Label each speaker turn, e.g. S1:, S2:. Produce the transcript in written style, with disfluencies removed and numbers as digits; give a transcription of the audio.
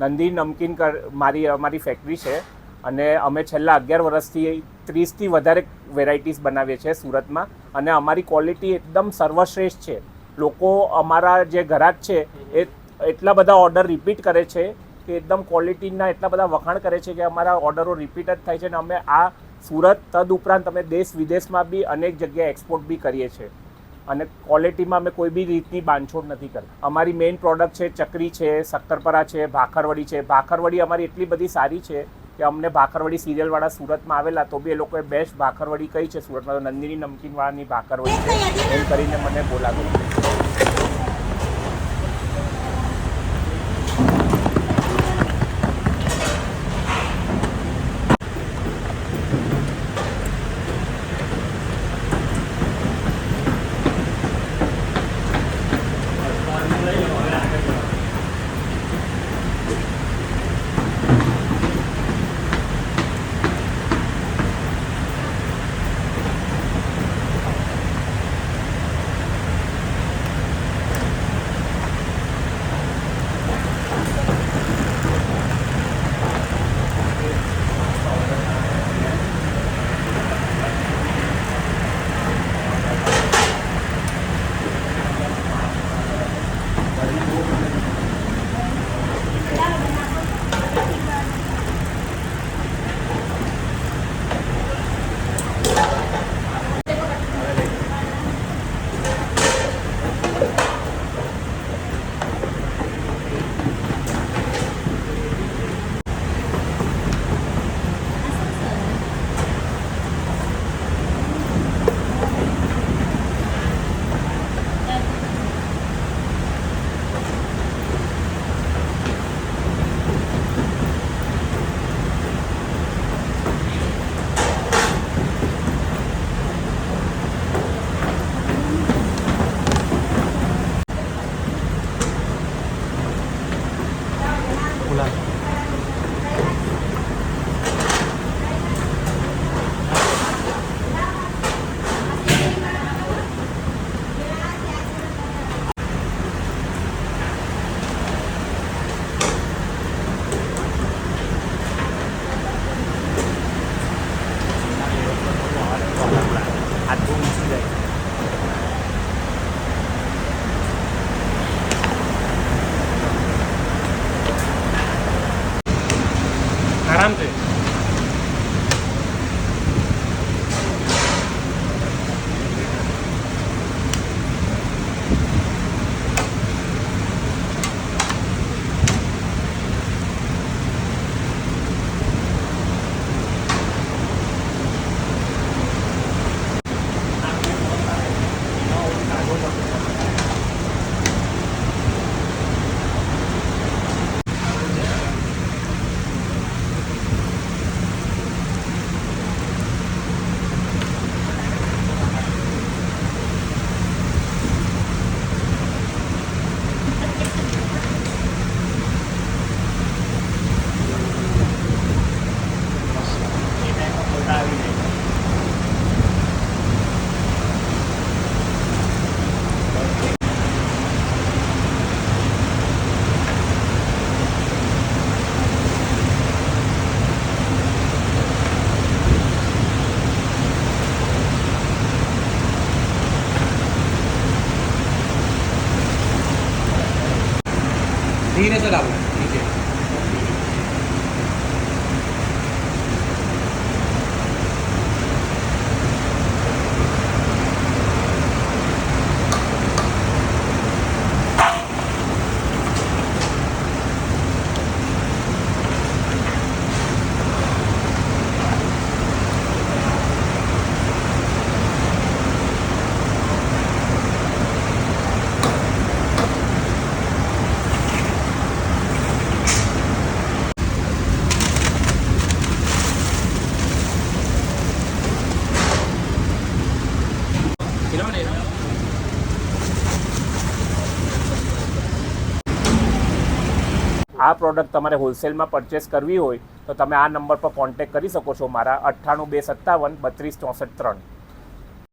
S1: નંદી નમકીન અમારી ફેક્ટરી છે અને અમે છેલ્લા 11 વર્ષથી 30થી વધારે વેરાયટીઝ બનાવીએ છીએ સુરતમાં અને અમારી ક્વોલિટી એકદમ સર્વશ્રેષ્ઠ છે. લોકો અમારા જે ગ્રાહક છે એ એટલા બધા ઓર્ડર રિપીટ કરે છે કે એકદમ ક્વોલિટીના એટલા બધા વખાણ કરે છે કે અમારા ઓર્ડરો રિપીટ જ થાય છે અને અમે આ સુરત તદુપરાંત અમે દેશ વિદેશમાં બી અનેક જગ્યાએ એક્સપોર્ટ બી કરીએ છીએ અને ક્વોલિટીમાં અમે કોઈ બી રીતની બાંધછોડ નથી કરતા. અમારી મેઇન પ્રોડક્ટ છે ચકરી છે, શક્કરપરા છે, ભાખરવડી છે. ભાખરવડી અમારી એટલી બધી સારી છે કે અમને ભાખરવડી સિરિયલવાળા સુરતમાં આવેલા તો બી એ લોકોએ બેસ્ટ ભાખરવડી કહી છે સુરતમાં, તો નંદિની નમકીનવાળાની ભાખરવડી છે એમ કરીને મને બોલાવ્યું.
S2: આરામથી धीरे से डालना नीचे.
S1: આ પ્રોડક્ટ તમારે હોલસેલમાં પરચેસ કરવી હોય તો તમે આ નંબર પર કોન્ટેક્ટ કરી શકો છો મારા 98 257 32 64 3.